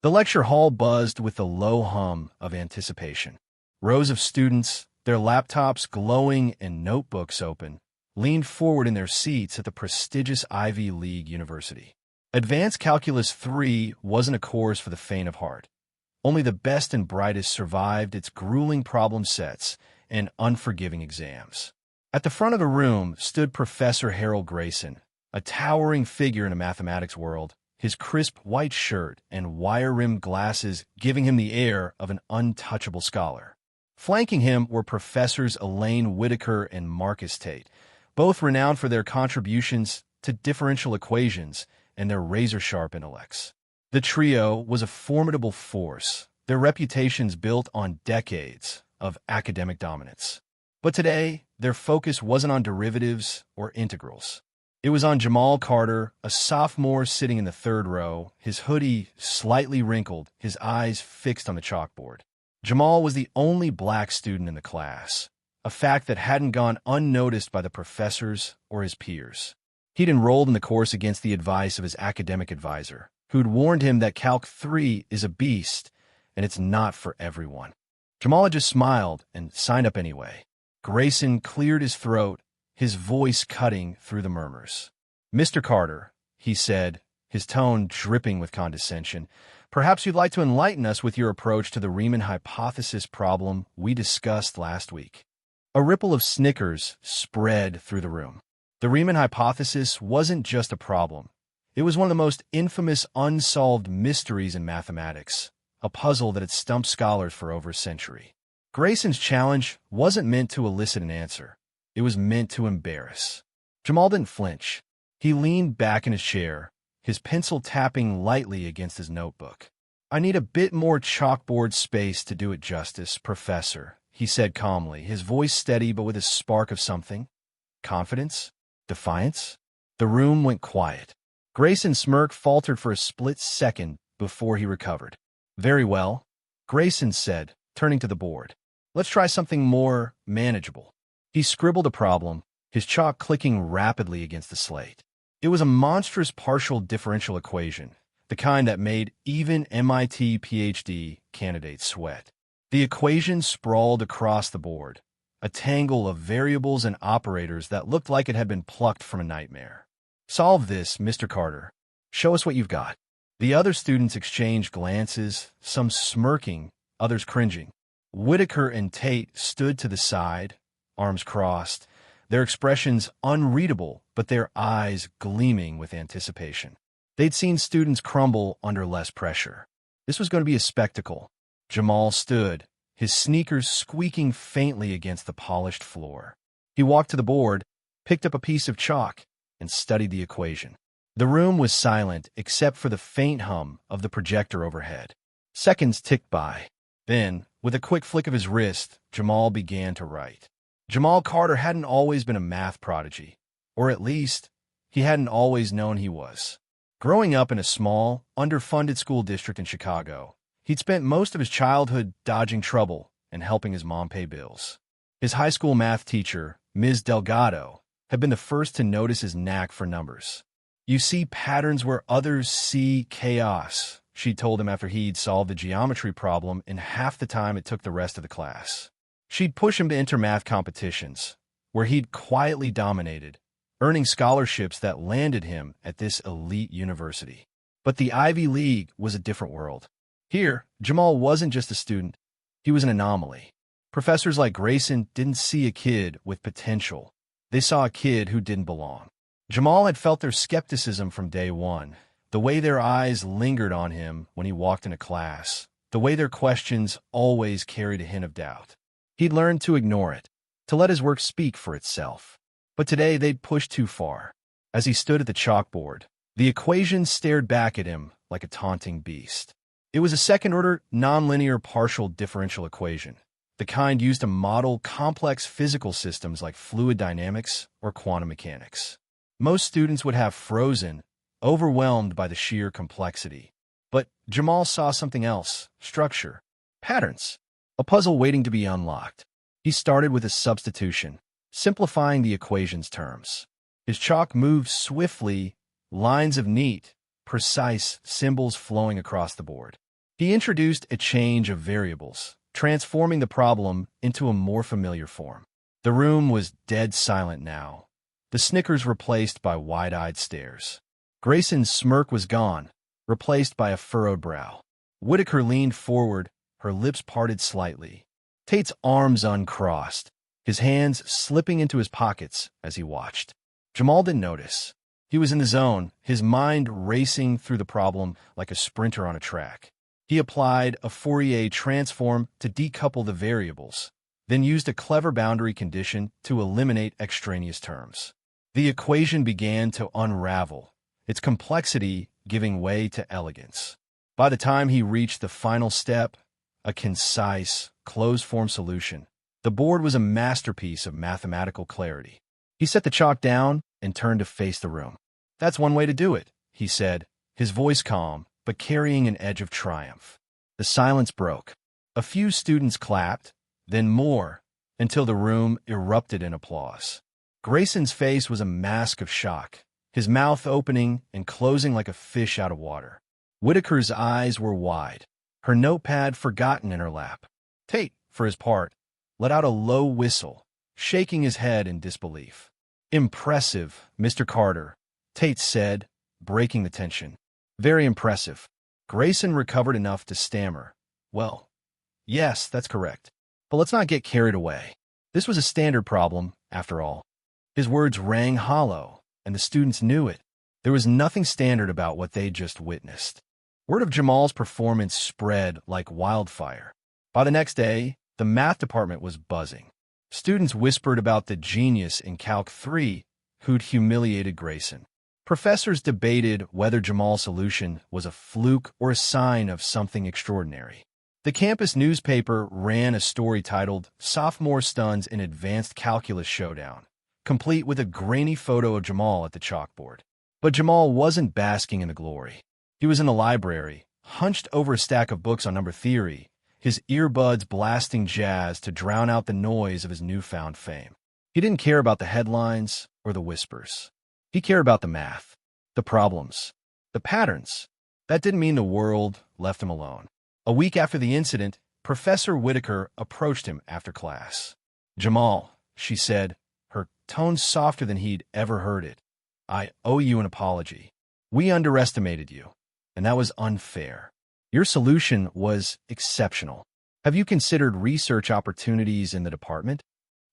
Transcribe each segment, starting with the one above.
The lecture hall buzzed with the low hum of anticipation. Rows of students, their laptops glowing and notebooks open, leaned forward in their seats at the prestigious Ivy League university. Advanced Calculus 3 wasn't a course for the faint of heart. Only the best and brightest survived its grueling problem sets and unforgiving exams. At the front of the room stood Professor Harold Grayson, a towering figure in a mathematics world, his crisp white shirt and wire-rimmed glasses giving him the air of an untouchable scholar. Flanking him were Professors Elaine Whitaker and Marcus Tate, both renowned for their contributions to differential equations and their razor-sharp intellects. The trio was a formidable force, their reputations built on decades of academic dominance. But today, their focus wasn't on derivatives or integrals. It was on Jamal Carter, a sophomore sitting in the third row, his hoodie slightly wrinkled, his eyes fixed on the chalkboard. Jamal was the only black student in the class, a fact that hadn't gone unnoticed by the professors or his peers. He'd enrolled in the course against the advice of his academic advisor, who'd warned him that Calc 3 is a beast and it's not for everyone. Jamal had just smiled and signed up anyway. Grayson cleared his throat, his voice cutting through the murmurs. "Mr. Carter," he said, his tone dripping with condescension, "perhaps you'd like to enlighten us with your approach to the Riemann hypothesis problem we discussed last week." A ripple of snickers spread through the room. The Riemann hypothesis wasn't just a problem. It was one of the most infamous unsolved mysteries in mathematics, a puzzle that had stumped scholars for over a century. Grayson's challenge wasn't meant to elicit an answer. It was meant to embarrass. Jamal didn't flinch. He leaned back in his chair, his pencil tapping lightly against his notebook. "I need a bit more chalkboard space to do it justice, Professor," he said calmly, his voice steady but with a spark of something. Confidence? Defiance? The room went quiet. Grayson's smirk faltered for a split second before he recovered. "Very well," Grayson said, turning to the board. "Let's try something more manageable." He scribbled a problem, his chalk clicking rapidly against the slate. It was a monstrous partial differential equation, the kind that made even MIT Ph.D. candidates sweat. The equation sprawled across the board, a tangle of variables and operators that looked like it had been plucked from a nightmare. "Solve this, Mr. Carter. Show us what you've got." The other students exchanged glances, some smirking, others cringing. Whitaker and Tate stood to the side, arms crossed, their expressions unreadable but their eyes gleaming with anticipation. They'd seen students crumble under less pressure. This was going to be a spectacle. Jamal stood, his sneakers squeaking faintly against the polished floor. He walked to the board, picked up a piece of chalk, and studied the equation. The room was silent except for the faint hum of the projector overhead. Seconds ticked by. Then, with a quick flick of his wrist, Jamal began to write. Jamal Carter hadn't always been a math prodigy, or at least, he hadn't always known he was. Growing up in a small, underfunded school district in Chicago, he'd spent most of his childhood dodging trouble and helping his mom pay bills. His high school math teacher, Ms. Delgado, had been the first to notice his knack for numbers. "You see patterns where others see chaos," she told him after he'd solved the geometry problem in half the time it took the rest of the class. She'd push him to enter math competitions, where he'd quietly dominated, earning scholarships that landed him at this elite university. But the Ivy League was a different world. Here, Jamal wasn't just a student, he was an anomaly. Professors like Grayson didn't see a kid with potential. They saw a kid who didn't belong. Jamal had felt their skepticism from day one, the way their eyes lingered on him when he walked into class, the way their questions always carried a hint of doubt. He'd learned to ignore it, to let his work speak for itself. But today they'd pushed too far. As he stood at the chalkboard, the equation stared back at him like a taunting beast. It was a second-order, nonlinear partial differential equation, the kind used to model complex physical systems like fluid dynamics or quantum mechanics. Most students would have frozen, overwhelmed by the sheer complexity. But Jamal saw something else: structure, patterns, a puzzle waiting to be unlocked. He started with a substitution, simplifying the equation's terms. His chalk moved swiftly, lines of neat, precise symbols flowing across the board. He introduced a change of variables, transforming the problem into a more familiar form. The room was dead silent now, the snickers replaced by wide-eyed stares. Grayson's smirk was gone, replaced by a furrowed brow. Whitaker leaned forward, her lips parted slightly. Tate's arms uncrossed, his hands slipping into his pockets as he watched. Jamal didn't notice. He was in the zone, his mind racing through the problem like a sprinter on a track. He applied a Fourier transform to decouple the variables, then used a clever boundary condition to eliminate extraneous terms. The equation began to unravel, its complexity giving way to elegance. By the time he reached the final step, a concise, closed-form solution, the board was a masterpiece of mathematical clarity. He set the chalk down and turned to face the room. "That's one way to do it," he said, his voice calm, but carrying an edge of triumph. The silence broke. A few students clapped, then more, until the room erupted in applause. Grayson's face was a mask of shock, his mouth opening and closing like a fish out of water. Whitaker's eyes were wide, her notepad forgotten in her lap. Tate, for his part, let out a low whistle, shaking his head in disbelief. "Impressive, Mr. Carter," Tate said, breaking the tension. "Very impressive." Grayson recovered enough to stammer. "Well, yes, that's correct. But let's not get carried away. This was a standard problem, after all." His words rang hollow, and the students knew it. There was nothing standard about what they'd just witnessed. Word of Jamal's performance spread like wildfire. By the next day, the math department was buzzing. Students whispered about the genius in Calc 3 who'd humiliated Grayson. Professors debated whether Jamal's solution was a fluke or a sign of something extraordinary. The campus newspaper ran a story titled "Sophomore Stuns in Advanced Calculus Showdown," complete with a grainy photo of Jamal at the chalkboard. But Jamal wasn't basking in the glory. He was in the library, hunched over a stack of books on number theory, his earbuds blasting jazz to drown out the noise of his newfound fame. He didn't care about the headlines or the whispers. He cared about the math, the problems, the patterns. That didn't mean the world left him alone. A week after the incident, Professor Whitaker approached him after class. "Jamal," she said, her tone softer than he'd ever heard it, "I owe you an apology. We underestimated you, and that was unfair. Your solution was exceptional. Have you considered research opportunities in the department?"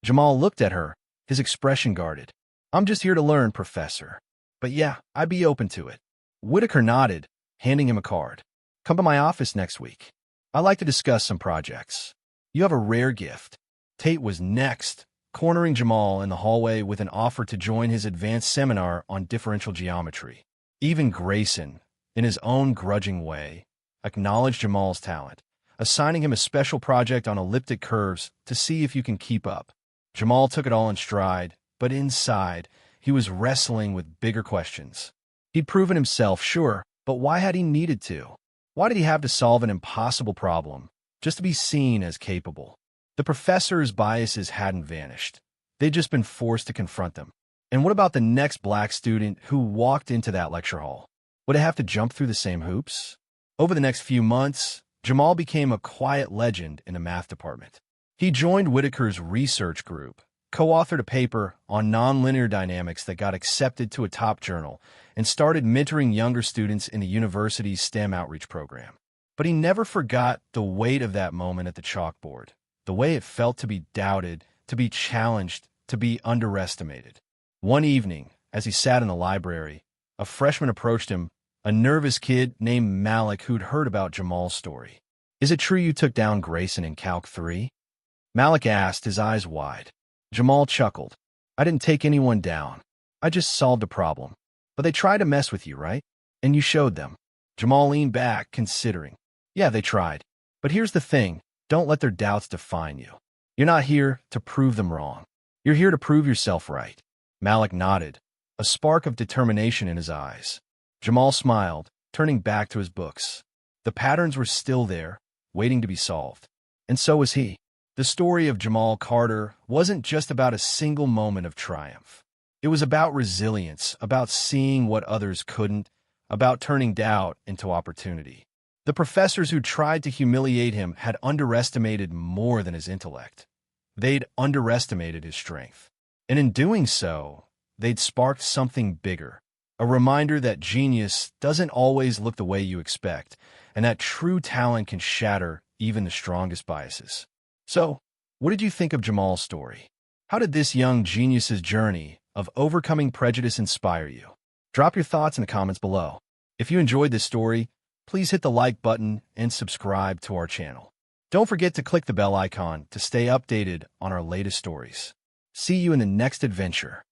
Jamal looked at her, his expression guarded. "I'm just here to learn, Professor. But yeah, I'd be open to it." Whitaker nodded, handing him a card. "Come to my office next week. I'd like to discuss some projects. You have a rare gift." Tate was next, cornering Jamal in the hallway with an offer to join his advanced seminar on differential geometry. Even Grayson, in his own grudging way, acknowledged Jamal's talent, assigning him a special project on elliptic curves to see if you can keep up. Jamal took it all in stride, but inside, he was wrestling with bigger questions. He'd proven himself, sure, but why had he needed to? Why did he have to solve an impossible problem, just to be seen as capable? The professor's biases hadn't vanished. They'd just been forced to confront them. And what about the next black student who walked into that lecture hall? Would it have to jump through the same hoops? Over the next few months, Jamal became a quiet legend in the math department. He joined Whitaker's research group, co-authored a paper on nonlinear dynamics that got accepted to a top journal, and started mentoring younger students in the university's STEM outreach program. But he never forgot the weight of that moment at the chalkboard, the way it felt to be doubted, to be challenged, to be underestimated. One evening, as he sat in the library, a freshman approached him, a nervous kid named Malik who'd heard about Jamal's story. "Is it true you took down Grayson in Calc 3? Malik asked, his eyes wide. Jamal chuckled. "I didn't take anyone down. I just solved a problem. But they tried to mess with you, right? And you showed them." Jamal leaned back, considering. "Yeah, they tried. But here's the thing. Don't let their doubts define you. You're not here to prove them wrong. You're here to prove yourself right." Malik nodded, a spark of determination in his eyes. Jamal smiled, turning back to his books. The patterns were still there, waiting to be solved. And so was he. The story of Jamal Carter wasn't just about a single moment of triumph. It was about resilience, about seeing what others couldn't, about turning doubt into opportunity. The professors who tried to humiliate him had underestimated more than his intellect. They'd underestimated his strength. And in doing so, they'd sparked something bigger, a reminder that genius doesn't always look the way you expect, and that true talent can shatter even the strongest biases. So, what did you think of Jamal's story? How did this young genius's journey of overcoming prejudice inspire you? Drop your thoughts in the comments below. If you enjoyed this story, please hit the like button and subscribe to our channel. Don't forget to click the bell icon to stay updated on our latest stories. See you in the next adventure.